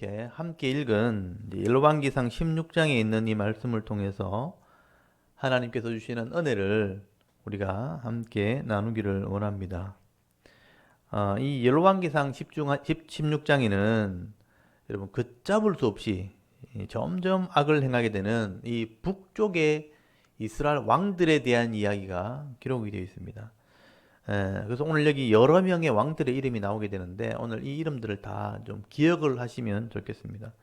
이렇게 함께 읽은 열왕기상 16장에 있는 이 말씀을 통해서 하나님께서 주시는 은혜를 우리가 함께 나누기를 원합니다. 이 열왕기상 16장에는 여러분 걷잡을 수 없이 점점 악을 행하게 되는 이 북쪽의 이스라엘 왕들에 대한 이야기가 기록이 되어 있습니다. 그래서 오늘 여기 여러 명의 왕들의 이름이 나오게 되는데 오늘 이 이름들을 다 좀 기억을 하시면 좋겠습니다.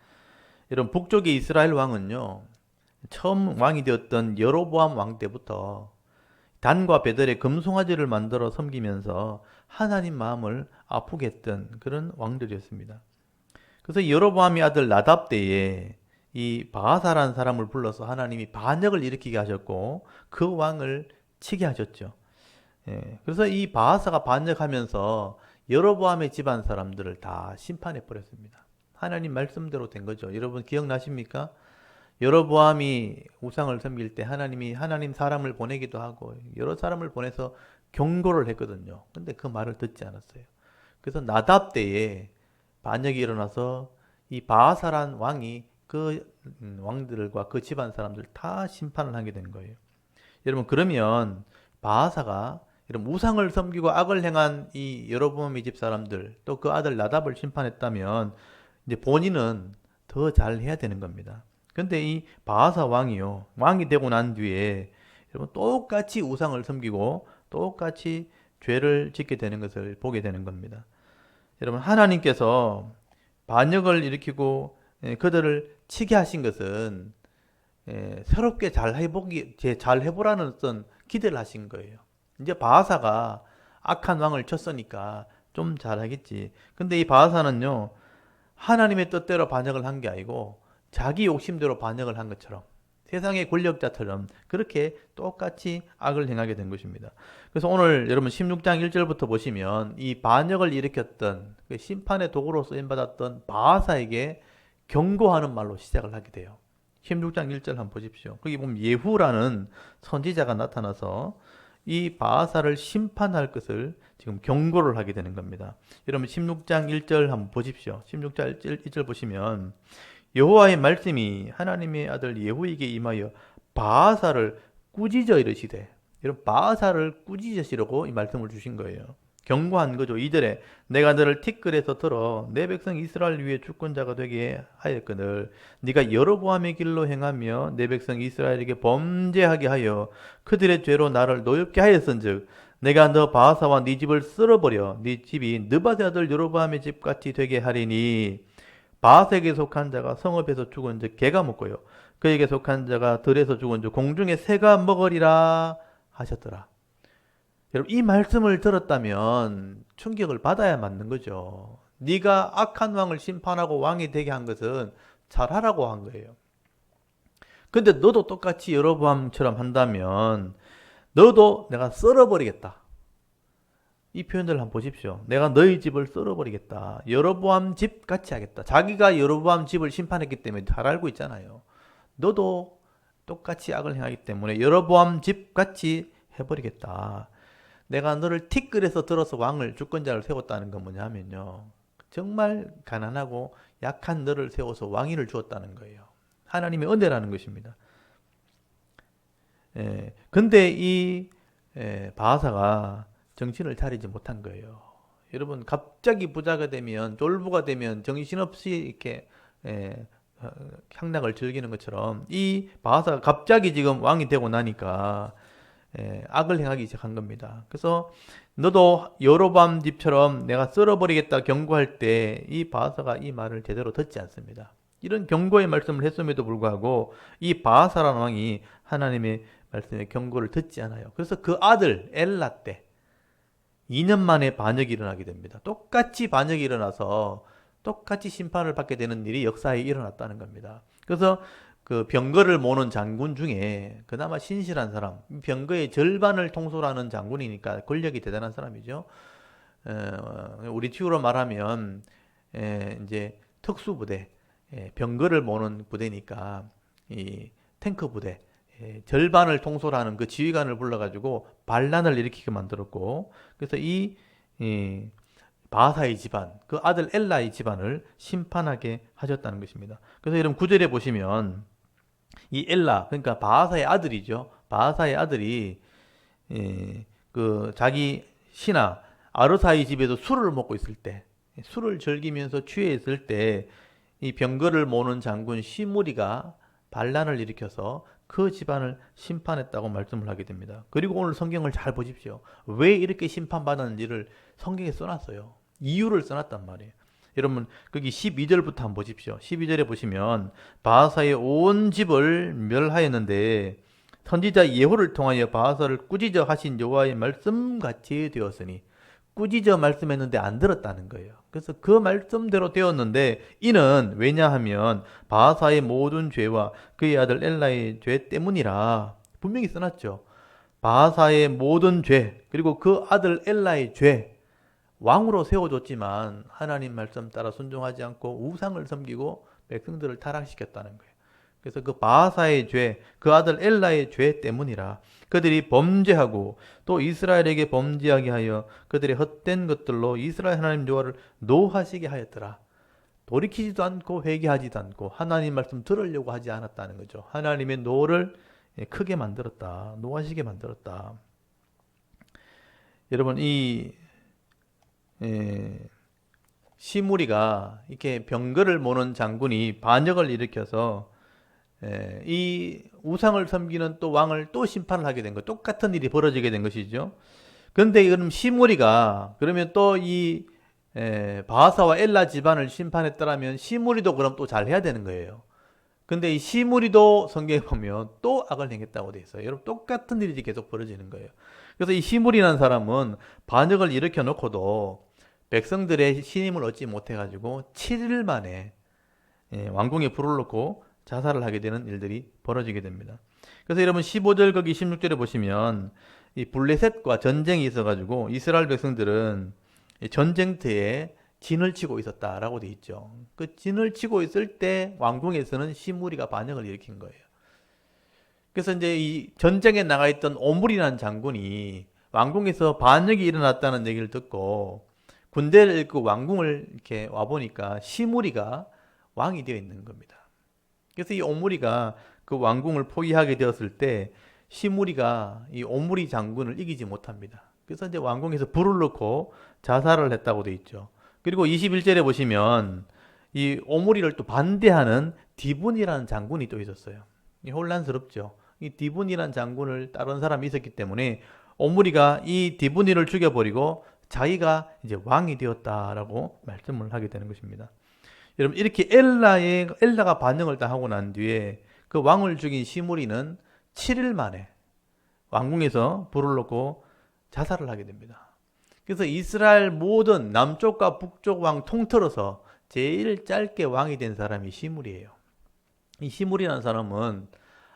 여러분 북쪽의 이스라엘 왕은요, 처음 왕이 되었던 여로보암 왕 때부터 단과 베델의 금송아지를 만들어 섬기면서 하나님 마음을 아프게 했던 그런 왕들이었습니다. 그래서 여로보암의 아들 나답 때에 이 바하사라는 사람을 불러서 하나님이 반역을 일으키게 하셨고 그 왕을 치게 하셨죠. 그래서 이 바하사가 반역하면서 여로보암의 집안 사람들을 다 심판해 버렸습니다. 하나님 말씀대로 된 거죠. 여러분 기억나십니까? 여로보암이 우상을 섬길 때 하나님이 하나님 사람을 보내기도 하고 여러 사람을 보내서 경고를 했거든요. 근데 그 말을 듣지 않았어요. 그래서 나답 때에 반역이 일어나서 이 바하사란 왕이 그 왕들과 그 집안 사람들 다 심판을 하게 된 거예요. 여러분 그러면 바하사가 이런 우상을 섬기고 악을 행한 이 여로보암의 집 사람들 또 그 아들 나답을 심판했다면 이제 본인은 더 잘해야 되는 겁니다. 근데 이 바하사 왕이요, 왕이 되고 난 뒤에 여러분 똑같이 우상을 섬기고 똑같이 죄를 짓게 되는 것을 보게 되는 겁니다. 여러분 하나님께서 반역을 일으키고 그들을 치게 하신 것은 새롭게 잘 해보라는 어떤 기대를 하신 거예요. 이제 바하사가 악한 왕을 쳤으니까 좀 잘하겠지. 근데 이 바하사는요, 하나님의 뜻대로 반역을 한 게 아니고 자기 욕심대로 반역을 한 것처럼 세상의 권력자처럼 그렇게 똑같이 악을 행하게 된 것입니다. 그래서 오늘 여러분 16장 1절부터 보시면 이 반역을 일으켰던 그 심판의 도구로 쓰임받았던 바하사에게 경고하는 말로 시작을 하게 돼요. 16장 1절 한번 보십시오. 거기 보면 예후라는 선지자가 나타나서 이 바하사를 심판할 것을 지금 경고를 하게 되는 겁니다. 여러분 16장 1절 한번 보십시오. 16장 1절 보시면 여호와의 말씀이 하나님의 아들 예후에게 임하여 바하사를 꾸짖어 이르시되, 여러분 바하사를 꾸짖으시라고 이 말씀을 주신 거예요. 경고한 거죠. 2절에 내가 너를 티끌에서 들어 내 백성 이스라엘 위에 주권자가 되게 하였거늘 네가 여로보암의 길로 행하며 내 백성 이스라엘에게 범죄하게 하여 그들의 죄로 나를 노엽게 하였은즉 내가 너 바하사와 네 집을 쓸어버려 네 집이 느밧의 아들 여로보암의 집같이 되게 하리니 바하사에게 속한 자가 성읍에서 죽은 즉 개가 먹고요 그에게 속한 자가 들에서 죽은 즉 공중에 새가 먹으리라 하셨더라. 여러분 이 말씀을 들었다면 충격을 받아야 맞는 거죠. 네가 악한 왕을 심판하고 왕이 되게 한 것은 잘하라고 한 거예요. 근데 너도 똑같이 여로보암처럼 한다면 너도 내가 썰어버리겠다. 이 표현들을 한번 보십시오. 내가 너희 집을 썰어버리겠다. 여로보암 집 같이 하겠다. 자기가 여로보암 집을 심판했기 때문에 잘 알고 있잖아요. 너도 똑같이 악을 행하기 때문에 여로보암 집 같이 해버리겠다. 내가 너를 티끌에서 들어서 왕을 주권자를 세웠다는 건 뭐냐면요. 정말 가난하고 약한 너를 세워서 왕위를 주었다는 거예요. 하나님의 은혜라는 것입니다. 근데 이 바하사가 정신을 차리지 못한 거예요. 여러분 갑자기 부자가 되면 쫄부가 되면 정신없이 이렇게 향락을 즐기는 것처럼 이 바하사가 갑자기 지금 왕이 되고 나니까 악을 행하기 시작한 겁니다. 그래서 너도 여로보암 집처럼 내가 썰어버리겠다 경고할 때 이 바하사가 이 말을 제대로 듣지 않습니다. 이런 경고의 말씀을 했음에도 불구하고 이 바하사라는 왕이 하나님의 말씀의 경고를 듣지 않아요. 그래서 그 아들 엘라 때 2년 만에 반역이 일어나게 됩니다. 똑같이 반역이 일어나서 똑같이 심판을 받게 되는 일이 역사에 일어났다는 겁니다. 그래서 그 병거를 모는 장군 중에 그나마 신실한 사람, 병거의 절반을 통솔하는 장군이니까 권력이 대단한 사람이죠. 우리 치유로 말하면 이제 특수부대, 병거를 모는 부대니까 이 탱크 부대, 절반을 통솔하는 그 지휘관을 불러가지고 반란을 일으키게 만들었고, 그래서 이 바하사의 집안, 그 아들 엘라의 집안을 심판하게 하셨다는 것입니다. 그래서 여러분 9절에 보시면 이 엘라, 그러니까 바하사의 아들이죠. 바하사의 아들이 그 자기 신하 아르사의 집에서 술을 먹고 있을 때, 술을 즐기면서 취해 있을 때 이 병거를 모는 장군 시므리가 반란을 일으켜서 그 집안을 심판했다고 말씀을 하게 됩니다. 그리고 오늘 성경을 잘 보십시오. 왜 이렇게 심판받았는지를 성경에 써놨어요. 이유를 써놨단 말이에요. 여러분 거기 12절부터 한번 보십시오. 12절에 보시면 바하사의 온 집을 멸하였는데 선지자 예후를 통하여 바하사를 꾸짖어 하신 여호와의 말씀같이 되었으니, 꾸짖어 말씀했는데 안 들었다는 거예요. 그래서 그 말씀대로 되었는데 이는 왜냐하면 바하사의 모든 죄와 그의 아들 엘라의 죄 때문이라 분명히 써놨죠. 바하사의 모든 죄 그리고 그 아들 엘라의 죄, 왕으로 세워줬지만 하나님 말씀 따라 순종하지 않고 우상을 섬기고 백성들을 타락시켰다는 거예요. 그래서 그 바하사의 죄, 그 아들 엘라의 죄 때문이라 그들이 범죄하고 또 이스라엘에게 범죄하게 하여 그들의 헛된 것들로 이스라엘 하나님 여호와를 노하시게 하였더라. 돌이키지도 않고 회개하지도 않고 하나님 말씀 들으려고 하지 않았다는 거죠. 하나님의 노를 크게 만들었다. 노하시게 만들었다. 여러분 이 시므리가 이렇게 병거를 모는 장군이 반역을 일으켜서 이 우상을 섬기는 또 왕을 또 심판을 하게 된 것, 똑같은 일이 벌어지게 된 것이죠. 그런데 그럼 시므리가 그러면 또 이 바하사와 엘라 집안을 심판했더라면 시므리도 그럼 또 잘해야 되는 거예요. 근데 이 시므리도 성경에 보면 또 악을 행했다고 돼 있어요. 여러분 똑같은 일이 계속 벌어지는 거예요. 그래서 이 시므리라는 사람은 반역을 일으켜 놓고도 백성들의 신임을 얻지 못해가지고 7일 만에 왕궁에 불을 넣고 자살을 하게 되는 일들이 벌어지게 됩니다. 그래서 여러분 15절 거기 16절에 보시면 이 블레셋과 전쟁이 있어가지고 이스라엘 백성들은 전쟁터에 진을 치고 있었다라고 돼 있죠. 그 진을 치고 있을 때 왕궁에서는 시므리가 반역을 일으킨 거예요. 그래서 이제 이 전쟁에 나가 있던 오므리라는 장군이 왕궁에서 반역이 일어났다는 얘기를 듣고 군대를 잃고 왕궁을 이렇게 와 보니까 시므리가 왕이 되어 있는 겁니다. 그래서 이 오므리가 그 왕궁을 포위하게 되었을 때 시므리가 이 오므리 장군을 이기지 못합니다. 그래서 이제 왕궁에서 불을 넣고 자살을 했다고 돼 있죠. 그리고 21절에 보시면 이 오므리를 또 반대하는 디분이라는 장군이 또 있었어요. 혼란스럽죠. 이 디분이라는 장군을 다른 사람이 있었기 때문에 오므리가 이 디분이를 죽여버리고 자기가 이제 왕이 되었다라고 말씀을 하게 되는 것입니다. 여러분 이렇게 엘라가 반역을 다 하고 난 뒤에 그 왕을 죽인 시므리는 7일 만에 왕궁에서 불을 넣고 자살을 하게 됩니다. 그래서 이스라엘 모든 남쪽과 북쪽 왕 통틀어서 제일 짧게 왕이 된 사람이 시므리예요. 이 시므리라는 사람은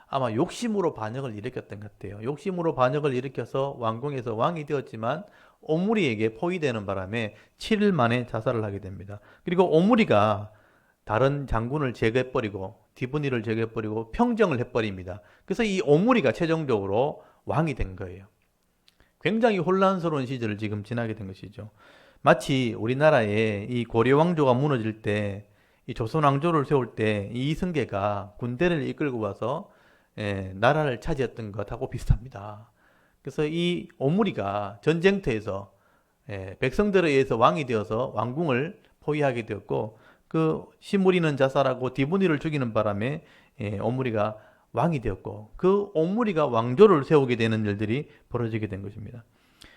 아마 욕심으로 반역을 일으켰던 것 같아요. 욕심으로 반역을 일으켜서 왕궁에서 왕이 되었지만 오므리에게 포위되는 바람에 7일 만에 자살을 하게 됩니다. 그리고 오므리가 다른 장군을 제거해버리고 디브니를 제거해버리고 평정을 해버립니다. 그래서 이 오므리가 최종적으로 왕이 된 거예요. 굉장히 혼란스러운 시절을 지금 지나게 된 것이죠. 마치 우리나라에 이 고려 왕조가 무너질 때 이 조선 왕조를 세울 때 이 이승계가 군대를 이끌고 와서 나라를 차지했던 것하고 비슷합니다. 그래서 이 오므리가 전쟁터에서 백성들에 의해서 왕이 되어서 왕궁을 포위하게 되었고 그 시므리는 자살하고 디브니를 죽이는 바람에 오므리가 왕이 되었고 그 오므리가 왕조를 세우게 되는 일들이 벌어지게 된 것입니다.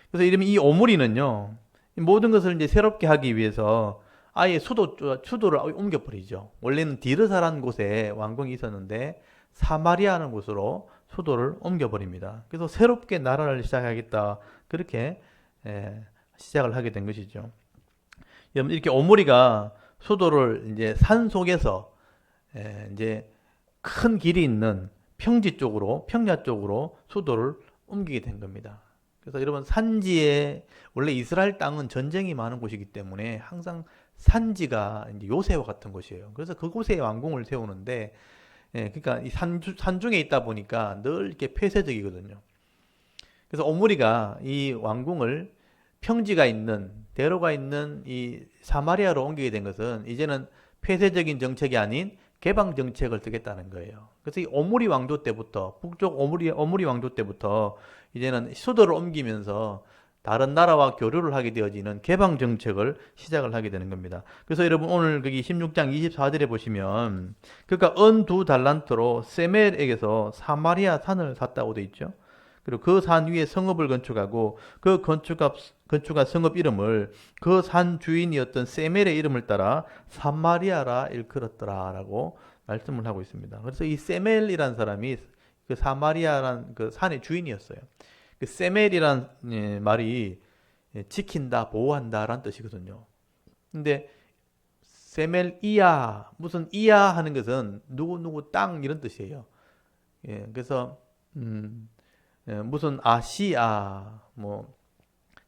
그래서 이러면 이 오므리는요 모든 것을 이제 새롭게 하기 위해서 아예 수도를 옮겨버리죠. 원래는 디르사라는 곳에 왕궁이 있었는데 사마리아라는 곳으로 수도를 옮겨버립니다. 그래서 새롭게 나라를 시작하겠다 그렇게 시작을 하게 된 것이죠. 여러분 이렇게 오므리가 수도를 이제 산 속에서 이제 큰 길이 있는 평지 쪽으로 평야 쪽으로 수도를 옮기게 된 겁니다. 그래서 여러분 산지에 원래 이스라엘 땅은 전쟁이 많은 곳이기 때문에 항상 산지가 이제 요새와 같은 곳이에요. 그래서 그곳에 왕궁을 세우는데 그러니까 이 산중에 있다 보니까 늘 이렇게 폐쇄적이거든요. 그래서 오므리가 이 왕궁을 평지가 있는 대로가 있는 이 사마리아로 옮기게 된 것은 이제는 폐쇄적인 정책이 아닌 개방 정책을 쓰겠다는 거예요. 그래서 이 오므리 왕조 때부터 북쪽 오므리 왕조 때부터 이제는 수도를 옮기면서 다른 나라와 교류를 하게 되어지는 개방 정책을 시작을 하게 되는 겁니다. 그래서 여러분 오늘 거기 16장 24절에 보시면 그러니까 은 2달란트로 세멜에게서 사마리아 산을 샀다고 돼 있죠. 그리고 그 산 위에 성읍을 건축하고 그 건축한 성읍 이름을 그 산 주인이었던 세멜의 이름을 따라 사마리아라 일컬었더라라고 말씀을 하고 있습니다. 그래서 이 세멜이라는 사람이 그 사마리아라는 그 산의 주인이었어요. 그 세멜이란 말이 지킨다, 보호한다라는 뜻이거든요. 근데 세멜이야, 무슨 이야 하는 것은 누구 땅 이런 뜻이에요. 예, 그래서 무슨 아시아, 뭐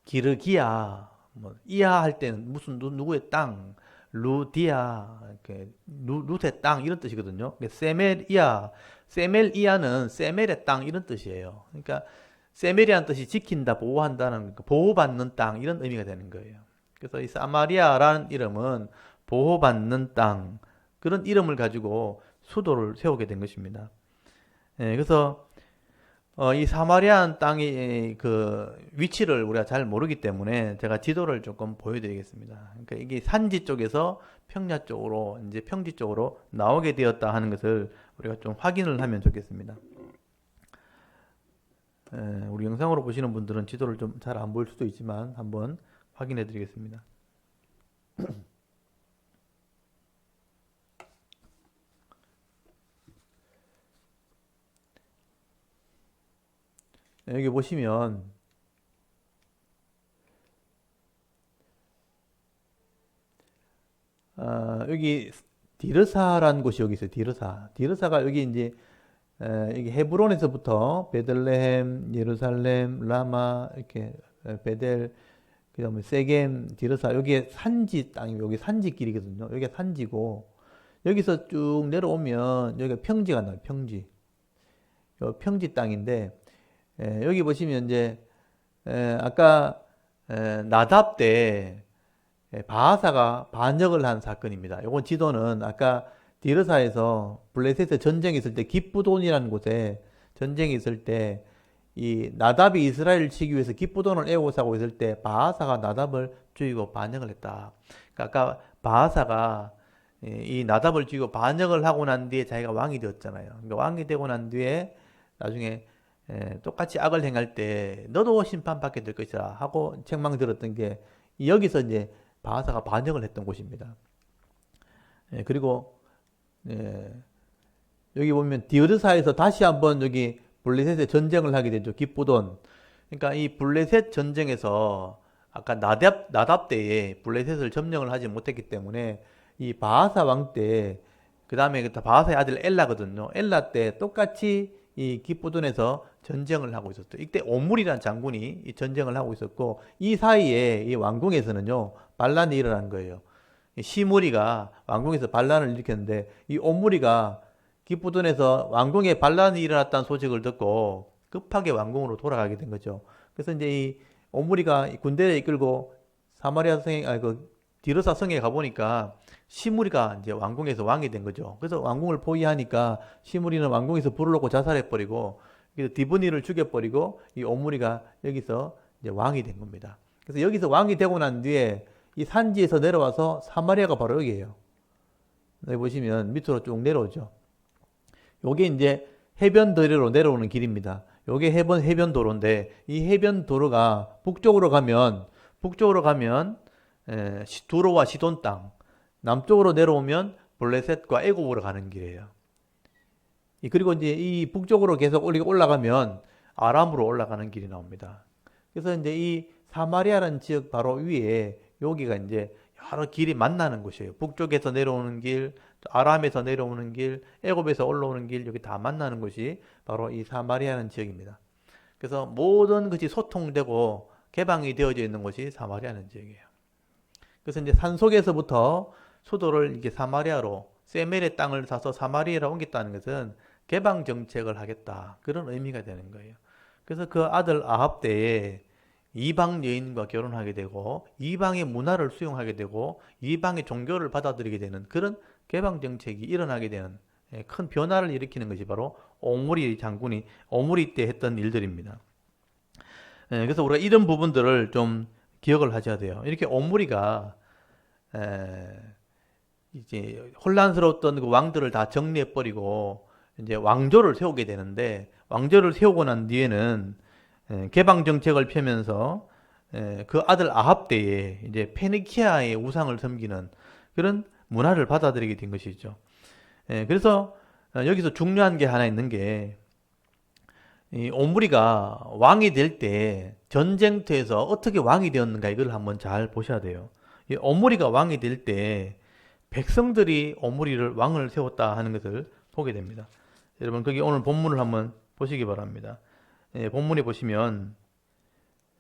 기르기야, 뭐 이야 할 때는 무슨 누구의 땅, 루디아, 이렇게 룻의 땅 이런 뜻이거든요. 세멜이야, 세멜이야는 세멜의 땅 이런 뜻이에요. 그러니까 세멜이라는 뜻이 지킨다, 보호한다는 보호받는 땅 이런 의미가 되는 거예요. 그래서 이 사마리아라는 이름은 보호받는 땅 그런 이름을 가지고 수도를 세우게 된 것입니다. 예, 그래서 이 사마리아 땅의 그 위치를 우리가 잘 모르기 때문에 제가 지도를 조금 보여드리겠습니다. 그러니까 이게 산지 쪽에서 평야 쪽으로 이제 평지 쪽으로 나오게 되었다 하는 것을 우리가 좀 확인을 하면 좋겠습니다. 우리 영상으로 보시는 분들은 지도를 좀 잘 안 보일 수도 있지만 한번 확인해 드리겠습니다. 여기 보시면 여기 디르사라는 곳이 여기 있어요. 디르사가 여기 이제 여기 헤브론에서부터 베들레헴, 예루살렘, 라마 이렇게 베델 그다음에 세겜, 디르사 여기에 산지 땅이 여기 산지길이거든요. 여기가 산지고 여기서 쭉 내려오면 여기가 평지가 나요. 평지 땅인데 여기 보시면 이제 아까 나답 때 바하사가 반역을 한 사건입니다. 이건 지도는 아까 디르사에서 블레셋의 전쟁이 있을 때 깁부돈이라는 곳에 전쟁이 있을 때 이 나답이 이스라엘을 치기 위해서 깁부돈을 애워싸고 있을 때 바하사가 나답을 죽이고 반역을 했다. 그러니까 아까 바하사가 이 나답을 죽이고 반역을 하고 난 뒤에 자기가 왕이 되었잖아요. 그러니까 왕이 되고 난 뒤에 나중에 똑같이 악을 행할 때 너도 심판받게 될 것이라 하고 책망 들었던 게 여기서 이제 바하사가 반역을 했던 곳입니다. 그리고 여기 보면 디르사에서 다시 한번 여기 블레셋의 전쟁을 하게 되죠. 깁부돈. 그러니까 이 블레셋 전쟁에서 아까 나답 때에 블레셋을 점령을 하지 못했기 때문에 이 바하사 왕 때 그 다음에 바하사의 아들 엘라거든요. 엘라 때 똑같이 이 깁부돈에서 전쟁을 하고 있었죠. 이때 오므리라는 장군이 이 전쟁을 하고 있었고 이 사이에 이 왕궁에서는요 반란이 일어난 거예요. 시므리가 왕궁에서 반란을 일으켰는데 이 오므리가 깁부돈에서 왕궁에 반란이 일어났다는 소식을 듣고 급하게 왕궁으로 돌아가게 된 거죠. 그래서 이제 이 오므리가 군대를 이끌고 사마리아 성에 그 디르사 성에 가보니까 시므리가 이제 왕궁에서 왕이 된 거죠. 그래서 왕궁을 포위하니까 시므리는 왕궁에서 불을 놓고 자살해버리고 디브니를 죽여버리고 이 오므리가 여기서 이제 왕이 된 겁니다. 그래서 여기서 왕이 되고 난 뒤에 이 산지에서 내려와서 사마리아가 바로 여기예요. 여기 보시면 밑으로 쭉 내려오죠. 요게 이제 해변도로로 내려오는 길입니다. 요게 해변도로인데 이 해변도로가 북쪽으로 가면 두로와 시돈 땅, 남쪽으로 내려오면 블레셋과 애굽으로 가는 길이에요. 그리고 이제 이 북쪽으로 계속 올라가면 아람으로 올라가는 길이 나옵니다. 그래서 이제 이 사마리아라는 지역 바로 위에 여기가 이제 여러 길이 만나는 곳이에요. 북쪽에서 내려오는 길, 아람에서 내려오는 길, 애굽에서 올라오는 길, 여기 다 만나는 곳이 바로 이 사마리아라는 지역입니다. 그래서 모든 것이 소통되고 개방이 되어져 있는 곳이 사마리아라는 지역이에요. 그래서 이제 산속에서부터 수도를 이렇게 사마리아로 세멜의 땅을 사서 사마리아로 옮겼다는 것은 개방 정책을 하겠다. 그런 의미가 되는 거예요. 그래서 그 아들 아합 때에 이방 여인과 결혼하게 되고 이방의 문화를 수용하게 되고 이방의 종교를 받아들이게 되는 그런 개방 정책이 일어나게 되는 큰 변화를 일으키는 것이 바로 오므리 장군이 오므리 때 했던 일들입니다. 그래서 우리가 이런 부분들을 좀 기억을 하셔야 돼요. 이렇게 오므리가 이제 혼란스러웠던 그 왕들을 다 정리해 버리고 이제 왕조를 세우게 되는데, 왕조를 세우고 난 뒤에는 개방 정책을 펴면서 그 아들 아합 때에 이제 페니키아의 우상을 섬기는 그런 문화를 받아들이게 된 것이죠. 그래서 여기서 중요한 게 하나 있는 게, 이 오므리가 왕이 될 때 전쟁터에서 어떻게 왕이 되었는가, 이걸 한번 잘 보셔야 돼요. 이 오므리가 왕이 될 때 백성들이 오므리를 왕을 세웠다 하는 것을 보게 됩니다. 여러분 거기 오늘 본문을 한번 보시기 바랍니다. 본문에 보시면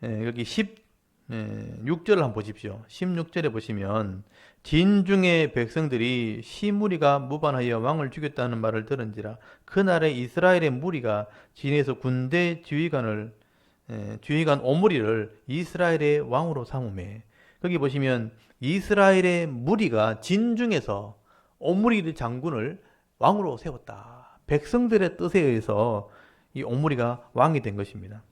여기 16절을 한번 보십시오. 16절에 보시면 진중의 백성들이 시무리가 무반하여 왕을 죽였다는 말을 들은지라 그날에 이스라엘의 무리가 진에서 군대 지휘관 오므리를 이스라엘의 왕으로 삼음해. 거기 보시면 이스라엘의 무리가 진중에서 오므리 장군을 왕으로 세웠다. 백성들의 뜻에 의해서 이 오므리가 왕이 된 것입니다.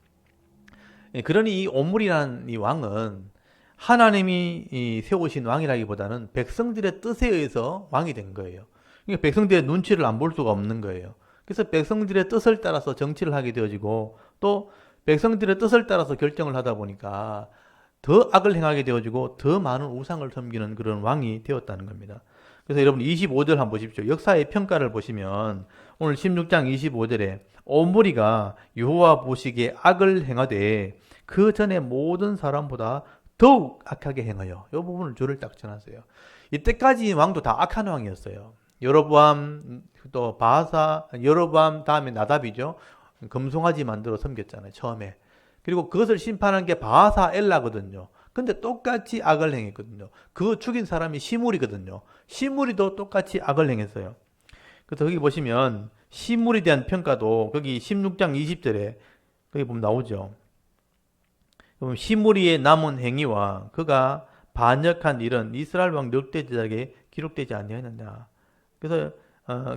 그러니 이 오므리라는 이 왕은 하나님이 세우신 왕이라기보다는 백성들의 뜻에 의해서 왕이 된 거예요. 그러니까 백성들의 눈치를 안 볼 수가 없는 거예요. 그래서 백성들의 뜻을 따라서 정치를 하게 되어지고, 또 백성들의 뜻을 따라서 결정을 하다 보니까 더 악을 행하게 되어지고 더 많은 우상을 섬기는 그런 왕이 되었다는 겁니다. 그래서 여러분 25절 한번 보십시오. 역사의 평가를 보시면 오늘 16장 25절에 오므리가 여호와 보시기에 악을 행하되 그 전에 모든 사람보다 더욱 악하게 행하여, 이 부분을 줄을 딱 쳐놨어요. 이때까지 왕도 다 악한 왕이었어요. 여로보암, 또 바하사, 여로보암 다음에 나답이죠. 금송아지 만들어 섬겼잖아요, 처음에. 그리고 그것을 심판한 게 바하사 엘라거든요. 근데 똑같이 악을 행했거든요. 그 죽인 사람이 시므리거든요. 시므리도 똑같이 악을 행했어요. 그래서 거기 보시면 시므리에 대한 평가도 거기 16장 20절에 거기 보면 나오죠. 시므리의 남은 행위와 그가 반역한 일은 이스라엘 왕 늑대 제작에 기록되지 아니하였느냐. 그래서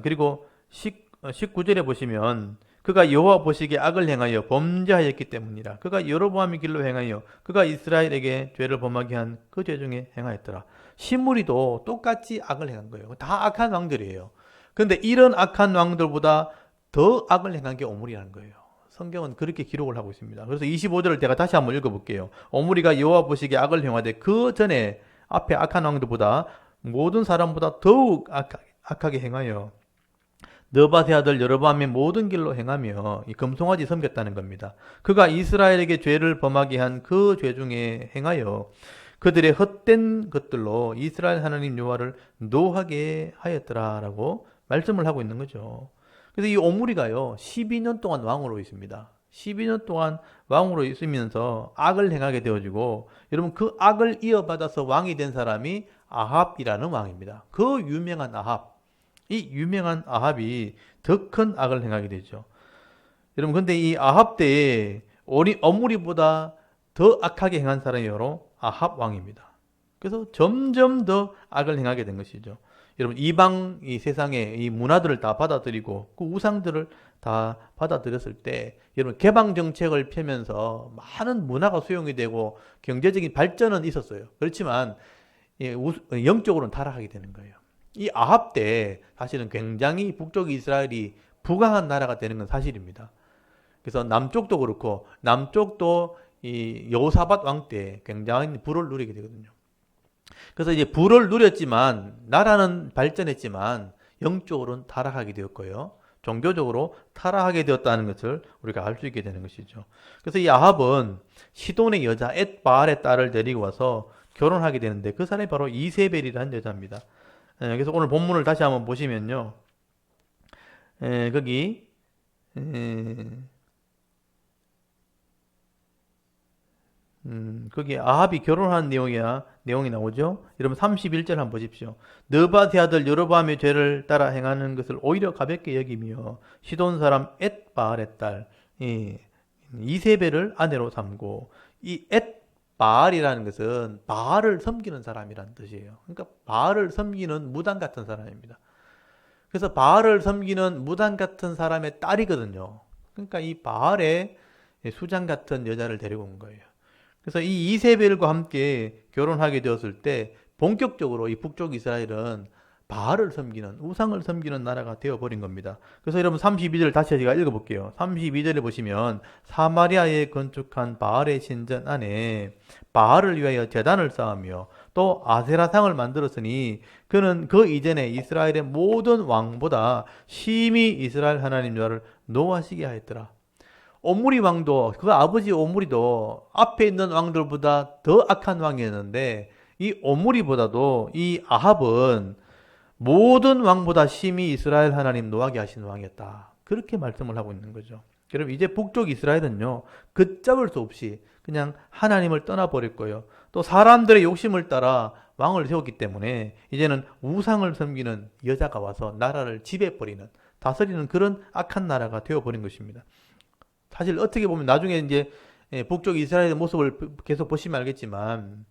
그리고 19절에 보시면 그가 여호와 보시기에 악을 행하여 범죄하였기 때문이라. 그가 여로보암의 길로 행하여 그가 이스라엘에게 죄를 범하게 한 그 죄 중에 행하였더라. 시므리도 똑같이 악을 행한 거예요. 다 악한 왕들이에요. 그런데 이런 악한 왕들보다 더 악을 행한 게 오므리라는 거예요. 성경은 그렇게 기록을 하고 있습니다. 그래서 25절을 제가 다시 한번 읽어볼게요. 오므리가 여호와 보시기에 악을 행하되 그 전에 앞에 악한 왕들보다 모든 사람보다 더욱 악하게 행하여 느밧의 아들 여로보암의 모든 길로 행하며 이 금송아지 섬겼다는 겁니다. 그가 이스라엘에게 죄를 범하게 한 그 죄 중에 행하여 그들의 헛된 것들로 이스라엘 하나님 여호와를 노하게 하였더라라고 말씀을 하고 있는 거죠. 그래서 이 오므리가요 12년 동안 왕으로 있습니다. 12년 동안 왕으로 있으면서 악을 행하게 되어지고, 여러분 그 악을 이어받아서 왕이 된 사람이 아합이라는 왕입니다. 그 유명한 아합, 이 유명한 아합이 더 큰 악을 행하게 되죠. 여러분 근데 이 아합 때에 오므리보다 더 악하게 행한 사람이 바로 아합 왕입니다. 그래서 점점 더 악을 행하게 된 것이죠. 여러분 이방 이 세상의 이 문화들을 다 받아들이고 그 우상들을 다 받아들였을 때, 여러분 개방 정책을 펴면서 많은 문화가 수용이 되고 경제적인 발전은 있었어요. 그렇지만 영적으로는 타락하게 되는 거예요. 이 아합 때 사실은 굉장히 북쪽 이스라엘이 부강한 나라가 되는 건 사실입니다. 그래서 남쪽도 그렇고, 남쪽도 이 여호사밧 왕 때 굉장히 부를 누리게 되거든요. 그래서 이제 부를 누렸지만 나라는 발전했지만 영적으로는 타락하게 되었고요. 종교적으로 타락하게 되었다는 것을 우리가 알 수 있게 되는 것이죠. 그래서 이 아합은 시돈의 여자 엣바알의 딸을 데리고 와서 결혼하게 되는데 그 사람이 바로 이세벨이라는 여자입니다. 그래서 오늘 본문을 다시 한번 보시면요. 거기 거기 아합이 결혼한 내용이 나오죠. 여러분 31절 한번 보십시오. 느밧의 아들 여로보암의 죄를 따라 행하는 것을 오히려 가볍게 여기며 시돈 사람 엣바알의 딸 이세벨을 아내로 삼고 이 엣바알이라는 것은 바알을 섬기는 사람이라는 뜻이에요. 그러니까 바알을 섬기는 무당 같은 사람입니다. 그래서 바알을 섬기는 무당 같은 사람의 딸이거든요. 그러니까 이 바알의 수장 같은 여자를 데리고 온 거예요. 그래서 이 이세벨과 함께 결혼하게 되었을 때 본격적으로 이 북쪽 이스라엘은 바알을 섬기는, 우상을 섬기는 나라가 되어버린 겁니다. 그래서 여러분 32절을 다시 제가 읽어볼게요. 32절에 보시면 사마리아에 건축한 바알의 신전 안에 바알을 위하여 제단을 쌓으며 또 아세라상을 만들었으니 그는 그 이전에 이스라엘의 모든 왕보다 심히 이스라엘 하나님 여호와를 노하시게 하였더라. 오므리 왕도, 그 아버지 오므리도 앞에 있는 왕들보다 더 악한 왕이었는데 이 오므리보다도 이 아합은 모든 왕보다 심히 이스라엘 하나님 노하게 하신 왕이었다. 그렇게 말씀을 하고 있는 거죠. 여러분 이제 북쪽 이스라엘은요, 걷잡을 수 없이 그냥 하나님을 떠나버렸고요. 또 사람들의 욕심을 따라 왕을 세웠기 때문에 이제는 우상을 섬기는 여자가 와서 나라를 지배버리는, 다스리는 그런 악한 나라가 되어버린 것입니다. 사실 어떻게 보면 나중에 이제 북쪽 이스라엘의 모습을 계속 보시면 알겠지만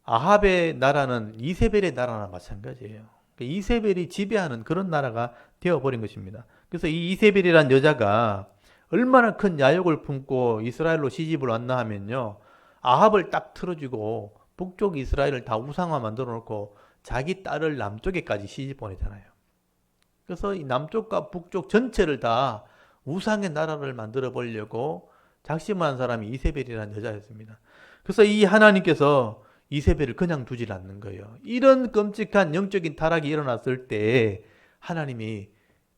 아합의 나라는 이세벨의 나라나 마찬가지예요. 이세벨이 지배하는 그런 나라가 되어버린 것입니다. 그래서 이 이세벨이란 여자가 얼마나 큰 야욕을 품고 이스라엘로 시집을 왔나 하면요, 아합을 딱 틀어주고 북쪽 이스라엘을 다 우상화 만들어 놓고 자기 딸을 남쪽에까지 시집 보내잖아요. 그래서 이 남쪽과 북쪽 전체를 다 우상의 나라를 만들어 보려고 작심한 사람이 이세벨이라는 여자였습니다. 그래서 이 하나님께서 이세벨을 그냥 두질 않는 거예요. 이런 끔찍한 영적인 타락이 일어났을 때 하나님이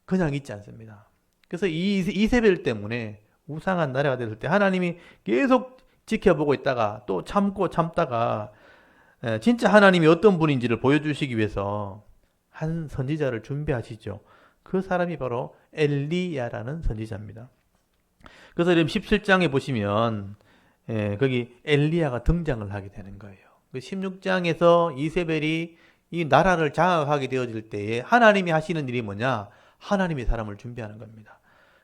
그냥 있지 않습니다. 그래서 이 이세벨 때문에 우상한 나라가 됐을 때 하나님이 계속 지켜보고 있다가 또 참고 참다가 진짜 하나님이 어떤 분인지를 보여주시기 위해서 한 선지자를 준비하시죠. 그 사람이 바로 엘리야라는 선지자입니다. 그래서 지금 17장에 보시면 거기 엘리야가 등장을 하게 되는 거예요. 16장에서 이세벨이 이 나라를 장악하게 되어질 때에 하나님이 하시는 일이 뭐냐? 하나님이 사람을 준비하는 겁니다.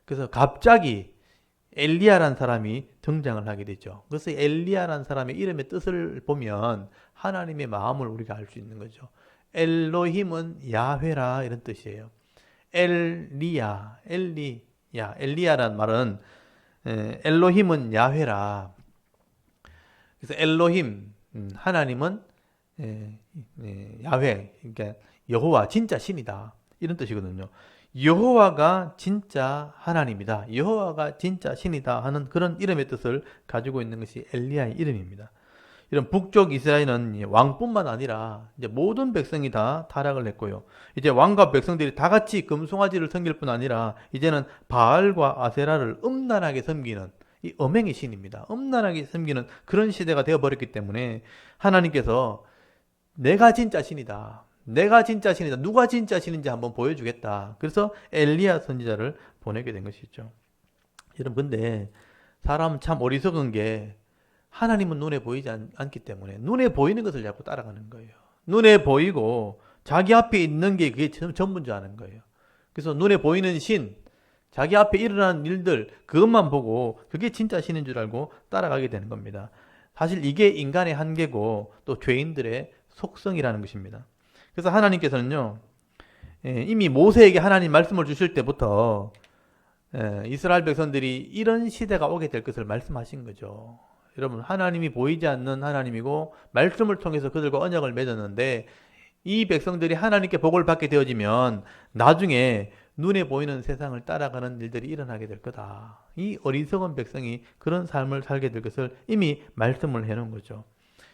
그래서 갑자기 엘리야라는 사람이 등장을 하게 되죠. 그래서 엘리야라는 사람의 이름의 뜻을 보면 하나님의 마음을 우리가 알 수 있는 거죠. 엘로힘은 야훼라 이런 뜻이에요. 엘리야라는 말은 엘로힘은 야훼라. 그래서 엘로힘 하나님은 야훼, 그러니까 여호와 진짜 신이다 이런 뜻이거든요. 여호와가 진짜 하나님이다, 여호와가 진짜 신이다 하는 그런 이름의 뜻을 가지고 있는 것이 엘리야의 이름입니다. 이런 북쪽 이스라엘은 왕뿐만 아니라 이제 모든 백성이 다 타락을 했고요. 이제 왕과 백성들이 다 같이 금송아지를 섬길 뿐 아니라 이제는 바알과 아세라를 음란하게 섬기는 이 음행의 신입니다. 음란하게 섬기는 그런 시대가 되어버렸기 때문에 하나님께서 내가 진짜 신이다, 내가 진짜 신이다, 누가 진짜 신인지 한번 보여주겠다. 그래서 엘리야 선지자를 보내게 된 것이죠. 여러분 근데 사람은 참 어리석은 게 하나님은 눈에 보이지 않기 때문에 눈에 보이는 것을 자꾸 따라가는 거예요. 눈에 보이고 자기 앞에 있는 게 그게 전부인 줄 아는 거예요. 그래서 눈에 보이는 신, 자기 앞에 일어나는 일들 그것만 보고 그게 진짜 신인 줄 알고 따라가게 되는 겁니다. 사실 이게 인간의 한계고 또 죄인들의 속성이라는 것입니다. 그래서 하나님께서는요, 이미 모세에게 하나님 말씀을 주실 때부터 이스라엘 백성들이 이런 시대가 오게 될 것을 말씀하신 거죠. 여러분 하나님이 보이지 않는 하나님이고 말씀을 통해서 그들과 언약을 맺었는데 이 백성들이 하나님께 복을 받게 되어지면 나중에 눈에 보이는 세상을 따라가는 일들이 일어나게 될 거다. 이 어리석은 백성이 그런 삶을 살게 될 것을 이미 말씀을 해놓은 거죠.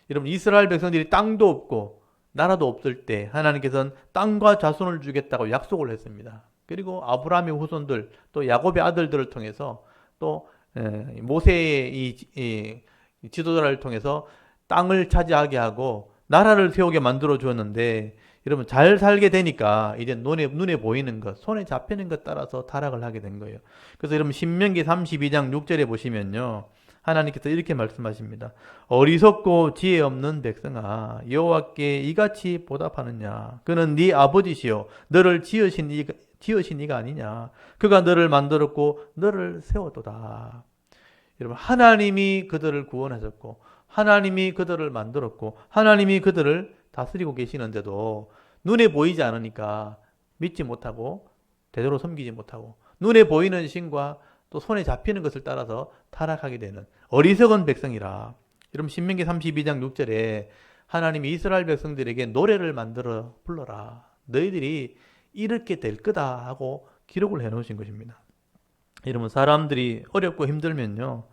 여러분 이스라엘 백성들이 땅도 없고 나라도 없을 때 하나님께서는 땅과 자손을 주겠다고 약속을 했습니다. 그리고 아브라함의 후손들 또 야곱의 아들들을 통해서 또 모세의 이 지도자를 통해서 땅을 차지하게 하고 나라를 세우게 만들어 주었는데 여러분 잘 살게 되니까 이제 눈에 보이는 것, 손에 잡히는 것 따라서 타락을 하게 된 거예요. 그래서 여러분 신명기 32장 6절에 보시면요, 하나님께서 이렇게 말씀하십니다. 어리석고 지혜 없는 백성아, 여호와께 이같이 보답하느냐? 그는 네 아버지시요 너를 지으신 이가 아니냐? 그가 너를 만들었고 너를 세웠도다. 여러분, 하나님이 그들을 구원하셨고 하나님이 그들을 만들었고 하나님이 그들을 다스리고 계시는데도 눈에 보이지 않으니까 믿지 못하고 제대로 섬기지 못하고 눈에 보이는 신과 또 손에 잡히는 것을 따라서 타락하게 되는 어리석은 백성이라. 여러분, 신명기 32장 6절에 하나님이 이스라엘 백성들에게 노래를 만들어 불러라. 너희들이 이렇게 될 거다 하고 기록을 해놓으신 것입니다. 여러분, 사람들이 어렵고 힘들면요,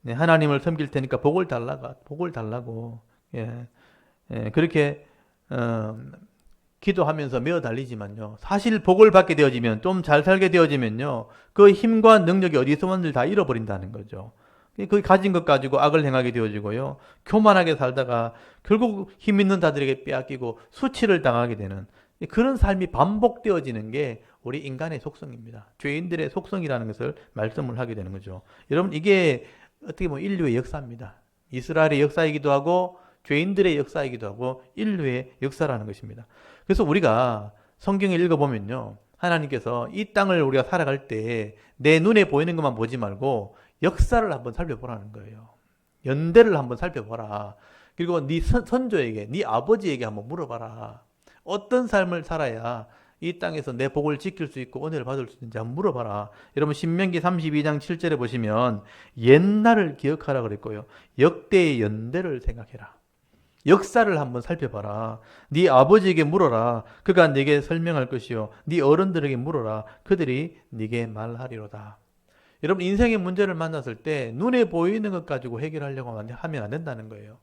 네, 하나님을 섬길 테니까 복을 달라고, 예, 그렇게 기도하면서 메어 달리지만요, 사실 복을 받게 되어지면, 좀 잘 살게 되어지면요, 그 힘과 능력이 어디서 왔는지 다 잃어버린다는 거죠. 그 가진 것 가지고 악을 행하게 되어지고요, 교만하게 살다가 결국 힘 있는 자들에게 빼앗기고 수치를 당하게 되는 그런 삶이 반복되어지는 게 우리 인간의 속성입니다. 죄인들의 속성이라는 것을 말씀을 하게 되는 거죠. 여러분, 이게 어떻게 보면 인류의 역사입니다. 이스라엘의 역사이기도 하고 죄인들의 역사이기도 하고 인류의 역사라는 것입니다. 그래서 우리가 성경을 읽어보면요, 하나님께서 이 땅을 우리가 살아갈 때 내 눈에 보이는 것만 보지 말고 역사를 한번 살펴보라는 거예요. 연대를 한번 살펴보라. 그리고 네 선조에게, 네 아버지에게 한번 물어봐라. 어떤 삶을 살아야 이 땅에서 내 복을 지킬 수 있고 은혜를 받을 수 있는지 한번 물어봐라. 여러분, 신명기 32장 7절에 보시면 옛날을 기억하라 그랬고요, 역대의 연대를 생각해라. 역사를 한번 살펴봐라. 네 아버지에게 물어라. 그가 네게 설명할 것이요, 네 어른들에게 물어라. 그들이 네게 말하리로다. 여러분, 인생의 문제를 만났을 때 눈에 보이는 것 가지고 해결하려고 하면 안 된다는 거예요.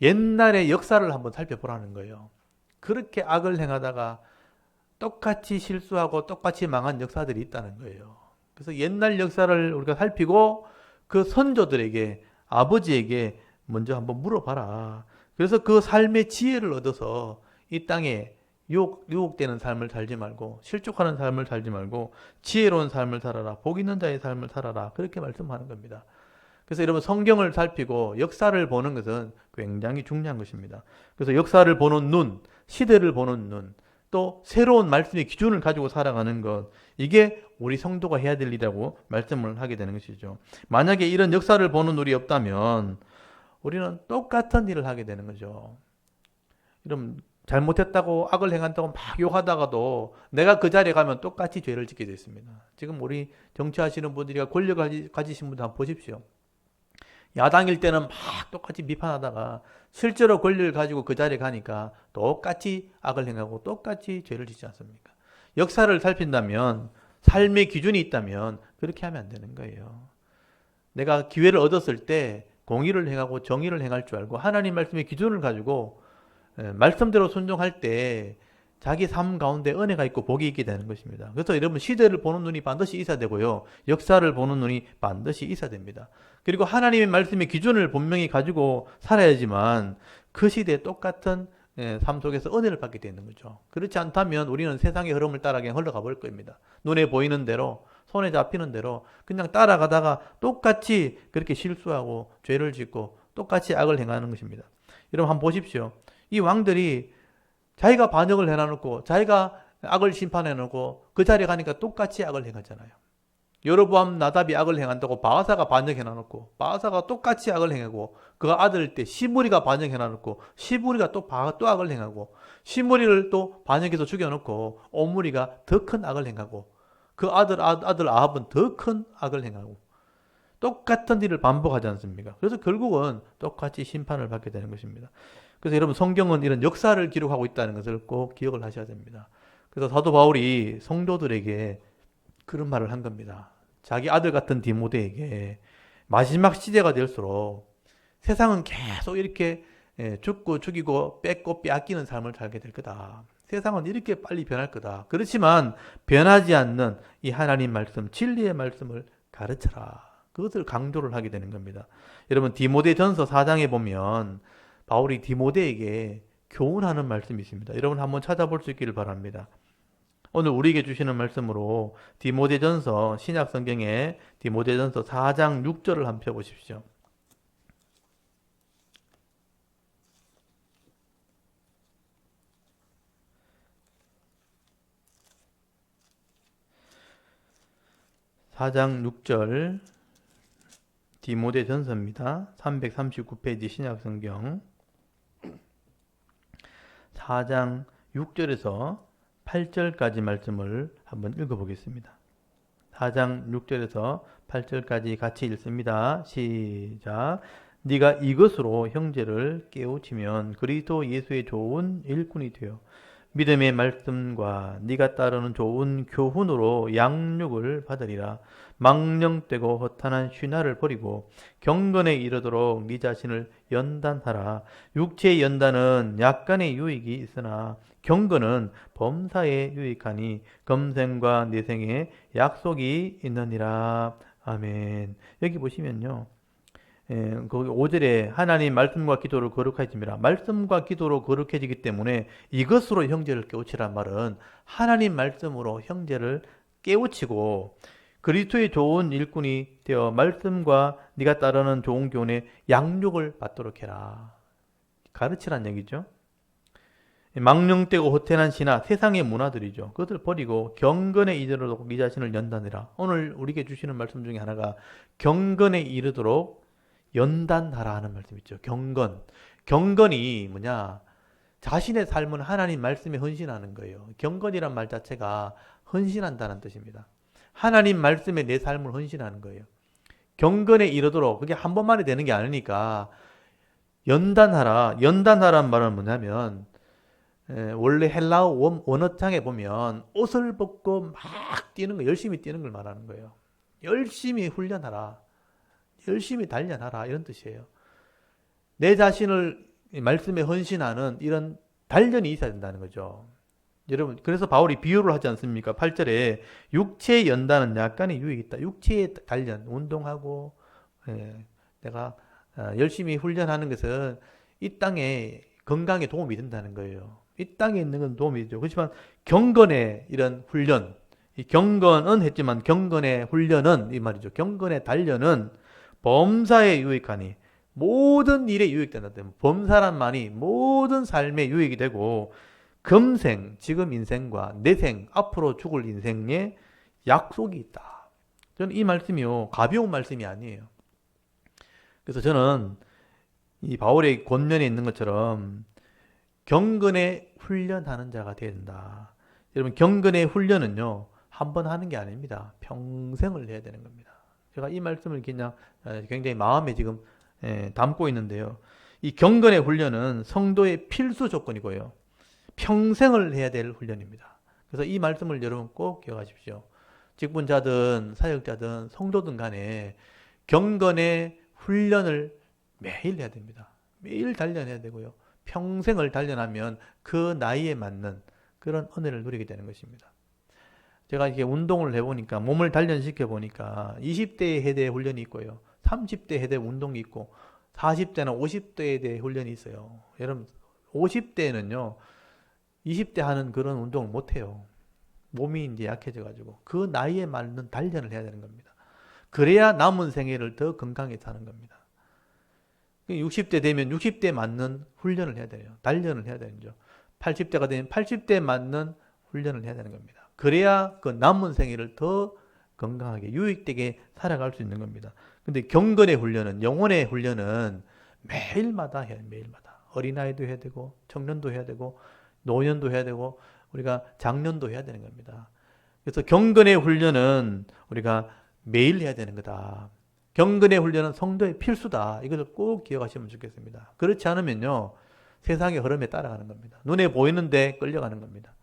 옛날의 역사를 한번 살펴보라는 거예요. 그렇게 악을 행하다가 똑같이 실수하고 똑같이 망한 역사들이 있다는 거예요. 그래서 옛날 역사를 우리가 살피고 그 선조들에게, 아버지에게 먼저 한번 물어봐라. 그래서 그 삶의 지혜를 얻어서 이 땅에 유혹되는 삶을 살지 말고, 실족하는 삶을 살지 말고 지혜로운 삶을 살아라. 복 있는 자의 삶을 살아라. 그렇게 말씀하는 겁니다. 그래서 여러분, 성경을 살피고 역사를 보는 것은 굉장히 중요한 것입니다. 그래서 역사를 보는 눈, 시대를 보는 눈, 또 새로운 말씀의 기준을 가지고 살아가는 것, 이게 우리 성도가 해야 될 일이라고 말씀을 하게 되는 것이죠. 만약에 이런 역사를 보는 눈이 없다면 우리는 똑같은 일을 하게 되는 거죠. 이런 잘못했다고 악을 행한다고 막 욕하다가도 내가 그 자리에 가면 똑같이 죄를 짓게 되어 있습니다. 지금 우리 정치하시는 분들이 권력을 가지신 분들 한번 보십시오. 야당일 때는 막 똑같이 비판하다가 실제로 권력을 가지고 그 자리에 가니까 똑같이 악을 행하고 똑같이 죄를 짓지 않습니까? 역사를 살핀다면, 삶의 기준이 있다면 그렇게 하면 안 되는 거예요. 내가 기회를 얻었을 때 공의를 행하고 정의를 행할 줄 알고 하나님 말씀의 기준을 가지고 말씀대로 순종할 때 자기 삶 가운데 은혜가 있고 복이 있게 되는 것입니다. 그래서 여러분, 시대를 보는 눈이 반드시 있어야 되고요, 역사를 보는 눈이 반드시 있어야 됩니다. 그리고 하나님의 말씀의 기준을 분명히 가지고 살아야지만 그 시대에 똑같은 삶 속에서 은혜를 받게 되는 거죠. 그렇지 않다면 우리는 세상의 흐름을 따라 그냥 흘러가 버릴 겁니다. 눈에 보이는 대로, 손에 잡히는 대로 그냥 따라가다가 똑같이 그렇게 실수하고 죄를 짓고 똑같이 악을 행하는 것입니다. 여러분, 한번 보십시오. 이 왕들이 자기가 반역을 해놔놓고 자기가 악을 심판해놓고 그 자리에 가니까 똑같이 악을 행하잖아요. 여로보암, 나답이 악을 행한다고 바아사가 반역해놔놓고 바아사가 똑같이 악을 행하고, 그 아들 때 시므리가 반역해놔놓고 시므리가 또 악을 행하고, 시므리를 또 반역해서 죽여놓고 오므리가 더 큰 악을 행하고, 그 아들 아합은 더 큰 악을 행하고, 똑같은 일을 반복하지 않습니까? 그래서 결국은 똑같이 심판을 받게 되는 것입니다. 그래서 여러분, 성경은 이런 역사를 기록하고 있다는 것을 꼭 기억을 하셔야 됩니다. 그래서 사도 바울이 성도들에게 그런 말을 한 겁니다. 자기 아들 같은 디모데에게 마지막 시대가 될수록 세상은 계속 이렇게 죽고 죽이고 뺏고 빼앗기는 삶을 살게 될 거다. 세상은 이렇게 빨리 변할 거다. 그렇지만 변하지 않는 이 하나님 말씀, 진리의 말씀을 가르쳐라. 그것을 강조를 하게 되는 겁니다. 여러분, 디모데전서 4장에 보면 바울이 디모데에게 교훈하는 말씀이 있습니다. 여러분, 한번 찾아볼 수 있기를 바랍니다. 오늘 우리에게 주시는 말씀으로 디모데전서, 신약 성경의 디모데전서 4장 6절을 한번 펴보십시오. (4장 6절) 디모데전서입니다. 339페이지 신약성경 4장 6절에서 8절까지 말씀을 한번 읽어보겠습니다. 4장 6절에서 8절까지 같이 읽습니다. 시작. 네가 이것으로 형제를 깨우치면 그리스도 예수의 좋은 일꾼이 되어 믿음의 말씀과 네가 따르는 좋은 교훈으로 양육을 받으리라. 망령되고 허탄한 신화를 버리고 경건에 이르도록 네 자신을 연단하라. 육체의 연단은 약간의 유익이 있으나 경건은 범사에 유익하니 검생과 내생에 약속이 있느니라. 아멘. 여기 보시면요. 거기 5절에 하나님 말씀과 기도로 거룩해집니다. 말씀과 기도로 거룩해지기 때문에 이것으로 형제를 깨우치란 말은 하나님 말씀으로 형제를 깨우치고 그리스도의 좋은 일꾼이 되어 말씀과 네가 따르는 좋은 교훈의 양육을 받도록 해라. 가르치란 얘기죠. 망령되고 허탄한 신화, 세상의 문화들이죠. 그것을 버리고 경건에 이르도록 네 자신을 연단해라. 오늘 우리에게 주시는 말씀 중에 하나가 경건에 이르도록 연단하라 하는 말씀 있죠. 경건. 경건이 뭐냐? 자신의 삶은 하나님 말씀에 헌신하는 거예요. 경건이란 말 자체가 헌신한다는 뜻입니다. 하나님 말씀에 내 삶을 헌신하는 거예요. 경건에 이르도록 그게 한 번만에 되는 게 아니니까 연단하라. 연단하라는 말은 뭐냐면 원래 헬라어 원어장에 보면 옷을 벗고 막 뛰는 거, 열심히 뛰는 걸 말하는 거예요. 열심히 훈련하라. 열심히 단련하라 이런 뜻이에요. 내 자신을 말씀에 헌신하는 이런 단련이 있어야 된다는 거죠. 여러분 그래서 바울이 비유를 하지 않습니까? 8절에 육체의 연단은 약간의 유익이 있다. 육체의 단련, 운동하고 내가 열심히 훈련하는 것은 이 땅에 건강에 도움이 된다는 거예요. 이 땅에 있는 건 도움이 되죠. 그렇지만 경건의 이런 훈련, 이 경건은 했지만 경건의 훈련은 이 말이죠. 경건의 단련은 범사에 유익하니 모든 일에 유익된다. 범사란 말이 모든 삶에 유익이 되고 금생, 지금 인생과 내생, 앞으로 죽을 인생에 약속이 있다. 저는 이 말씀이요 가벼운 말씀이 아니에요. 그래서 저는 이 바울의 권면에 있는 것처럼 경건에 훈련하는 자가 되어야 된다. 여러분 경건의 훈련은요 한 번 하는 게 아닙니다. 평생을 해야 되는 겁니다. 제가 이 말씀을 그냥 굉장히 마음에 지금 담고 있는데요. 이 경건의 훈련은 성도의 필수 조건이고요. 평생을 해야 될 훈련입니다. 그래서 이 말씀을 여러분 꼭 기억하십시오. 직분자든 사역자든 성도든 간에 경건의 훈련을 매일 해야 됩니다. 매일 단련해야 되고요. 평생을 단련하면 그 나이에 맞는 그런 은혜를 누리게 되는 것입니다. 제가 이렇게 운동을 해보니까 몸을 단련시켜 보니까 20대에 해야 될 훈련이 있고요. 30대에 해야 될 운동이 있고 40대나 50대에 대해 훈련이 있어요. 여러분 50대에는요 20대 하는 그런 운동을 못해요. 몸이 이제 약해져가지고 그 나이에 맞는 단련을 해야 되는 겁니다. 그래야 남은 생애를 더 건강하게 사는 겁니다. 60대 되면 60대에 맞는 훈련을 해야 돼요. 단련을 해야 되는 거죠. 80대가 되면 80대에 맞는 훈련을 해야 되는 겁니다. 그래야 그 남은 생애를 더 건강하게 유익되게 살아갈 수 있는 겁니다. 근데 경건의 훈련은 영혼의 훈련은 매일마다 해야 돼요. 매일마다. 어린아이도 해야 되고 청년도 해야 되고 노년도 해야 되고 우리가 장년도 해야 되는 겁니다. 그래서 경건의 훈련은 우리가 매일 해야 되는 거다. 경건의 훈련은 성도의 필수다. 이것을 꼭 기억하시면 좋겠습니다. 그렇지 않으면요 세상의 흐름에 따라가는 겁니다. 눈에 보이는데 끌려가는 겁니다.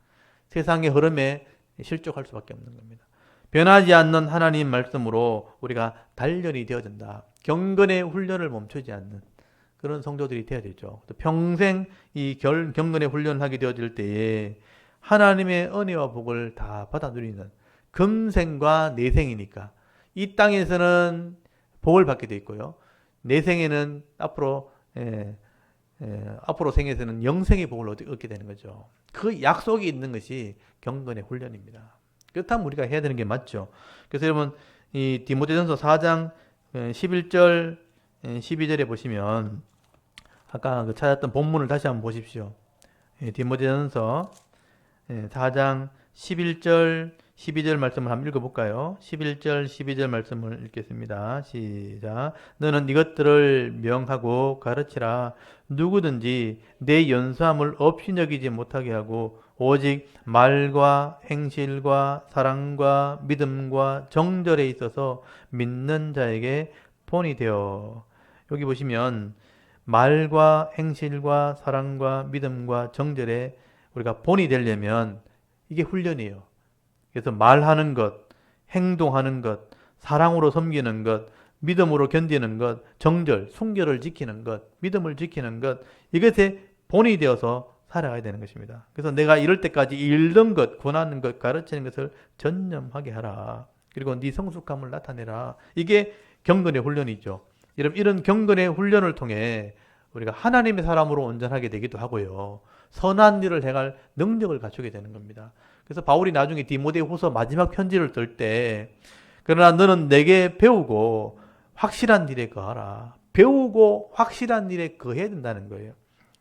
세상의 흐름에 실족할 수밖에 없는 겁니다. 변하지 않는 하나님 말씀으로 우리가 단련이 되어진다. 경건의 훈련을 멈추지 않는 그런 성도들이 되어야 되죠. 평생 이 경건의 훈련을 하게 되어질 때에 하나님의 은혜와 복을 다 받아 누리는 금생과 내생이니까 이 땅에서는 복을 받게 돼 있고요. 내생에는 앞으로 생에서는 영생의 복을 얻게 되는 거죠. 그 약속이 있는 것이 경건의 훈련입니다. 그렇다면 우리가 해야 되는 게 맞죠. 그래서 여러분 이 디모데전서 4장 11절 12절에 보시면 아까 그 찾았던 본문을 다시 한번 보십시오. 디모데전서 4장 11절, 12절 말씀을 한번 읽어볼까요? 11절, 12절 말씀을 읽겠습니다. 시작. 너는 이것들을 명하고 가르치라. 누구든지 내 연수함을 없이 여기지 못하게 하고 오직 말과 행실과 사랑과 믿음과 정절에 있어서 믿는 자에게 본이 되어. 여기 보시면 말과 행실과 사랑과 믿음과 정절에 우리가 본이 되려면 이게 훈련이에요. 그래서 말하는 것, 행동하는 것, 사랑으로 섬기는 것, 믿음으로 견디는 것, 정절, 순결을 지키는 것, 믿음을 지키는 것, 이것에 본이 되어서 살아가야 되는 것입니다. 그래서 내가 이럴 때까지 읽는 것, 권하는 것, 가르치는 것을 전념하게 하라. 그리고 네 성숙함을 나타내라. 이게 경건의 훈련이죠. 여러분, 이런 경건의 훈련을 통해 우리가 하나님의 사람으로 온전하게 되기도 하고요. 선한 일을 행할 능력을 갖추게 되는 겁니다. 그래서 바울이 나중에 디모데후서 마지막 편지를 쓸 때, 그러나 너는 내게 배우고 확실한 일에 거하라. 배우고 확실한 일에 거해야 된다는 거예요.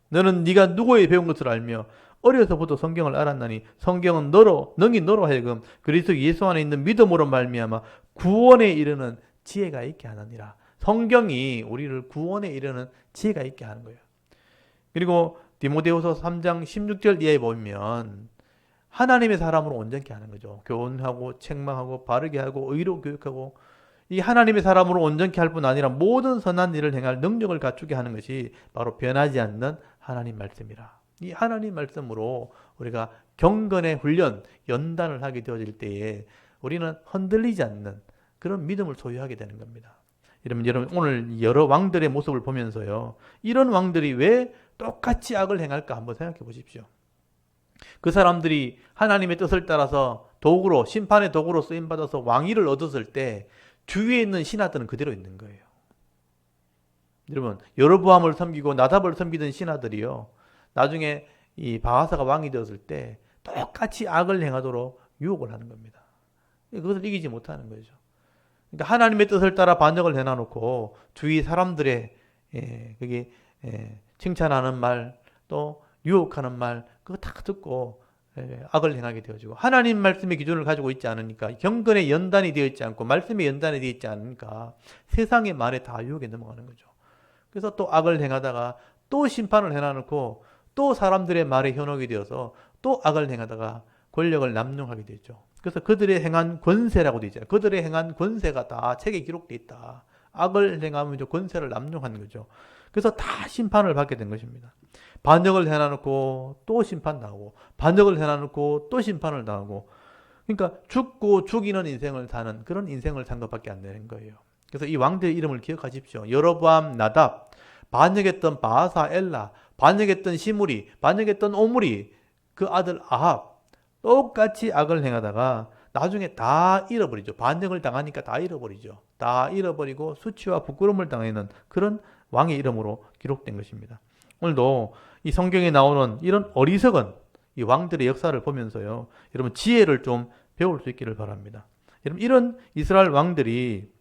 너는 네가 누구에 배운 것을 알며 어려서부터 성경을 알았나니 성경은 능히 너로 하여금 그리스도 예수 안에 있는 믿음으로 말미암아 구원에 이르는 지혜가 있게 하느니라. 성경이 우리를 구원에 이르는 지혜가 있게 하는 거예요. 그리고 디모데후서 3장 16절 이하에 보면 하나님의 사람으로 온전케 하는 거죠. 교훈하고 책망하고 바르게 하고 의로 교육하고, 이 하나님의 사람으로 온전케 할 뿐 아니라 모든 선한 일을 행할 능력을 갖추게 하는 것이 바로 변하지 않는 하나님 말씀이라. 이 하나님 말씀으로 우리가 경건의 훈련, 연단을 하게 되어질 때에 우리는 흔들리지 않는 그런 믿음을 소유하게 되는 겁니다. 여러분 오늘 여러 왕들의 모습을 보면서요, 이런 왕들이 왜 똑같이 악을 행할까 한번 생각해 보십시오. 그 사람들이 하나님의 뜻을 따라서 도구로, 심판의 도구로 쓰임받아서 왕위를 얻었을 때 주위에 있는 신하들은 그대로 있는 거예요. 여러분, 여로보암을 섬기고 나답을 섬기던 신하들이요, 나중에 이 바하사가 왕이 되었을 때 똑같이 악을 행하도록 유혹을 하는 겁니다. 그것을 이기지 못하는 거죠. 그러니까 하나님의 뜻을 따라 반역을 해놔놓고 주위 사람들의 그게 칭찬하는 말, 또 유혹하는 말, 그거 다 듣고 악을 행하게 되어지고, 하나님 말씀의 기준을 가지고 있지 않으니까, 경건의 연단이 되어 있지 않고 말씀의 연단이 되어 있지 않으니까 세상의 말에 다 유혹에 넘어가는 거죠. 그래서 또 악을 행하다가 또 심판을 해놔놓고 또 사람들의 말에 현혹이 되어서 또 악을 행하다가 권력을 남용하게 되죠. 그래서 그들의 행한 권세라고 되어 있잖아요. 그들의 행한 권세가 다 책에 기록되어 있다. 악을 행하면 권세를 남용하는 거죠. 그래서 다 심판을 받게 된 것입니다. 반역을 해놔놓고 또 심판당하고, 반역을 해놔놓고 또 심판을 당하고, 그러니까 죽고 죽이는 인생을 사는 그런 인생을 산 것밖에 안 되는 거예요. 그래서 이 왕들의 이름을 기억하십시오. 여로보암, 나답, 반역했던 바하사, 엘라, 반역했던 시므리, 반역했던 오므리, 그 아들 아합, 똑같이 악을 행하다가 나중에 다 잃어버리죠. 반역을 당하니까 다 잃어버리죠. 다 잃어버리고 수치와 부끄러움을 당하는 그런 왕의 이름으로 기록된 것입니다. 오늘도 이 성경에 나오는 이런 어리석은 이 왕들의 역사를 보면서요, 여러분 지혜를 좀 배울 수 있기를 바랍니다. 여러분, 이런 이스라엘 왕들이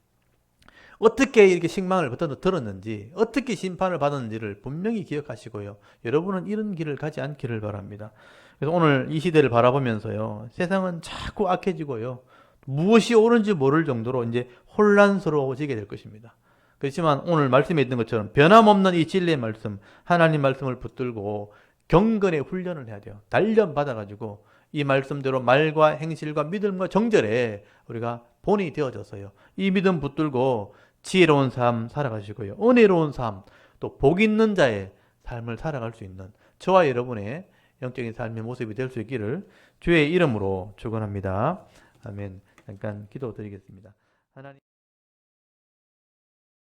어떻게 이렇게 식망을 들었는지, 어떻게 심판을 받았는지를 분명히 기억하시고요, 여러분은 이런 길을 가지 않기를 바랍니다. 그래서 오늘 이 시대를 바라보면서요, 세상은 자꾸 악해지고요, 무엇이 옳은지 모를 정도로 이제 혼란스러워지게 될 것입니다. 그렇지만 오늘 말씀에 있는 것처럼 변함없는 이 진리의 말씀, 하나님 말씀을 붙들고 경건의 훈련을 해야 돼요. 단련 받아가지고 이 말씀대로 말과 행실과 믿음과 정절에 우리가 본이 되어져서요, 이 믿음 붙들고 지혜로운 삶 살아가시고요, 은혜로운 삶, 또 복 있는 자의 삶을 살아갈 수 있는 저와 여러분의 영적인 삶의 모습이 될 수 있기를 주의 이름으로 축원합니다. 아멘. 잠깐 기도드리겠습니다. 하나님.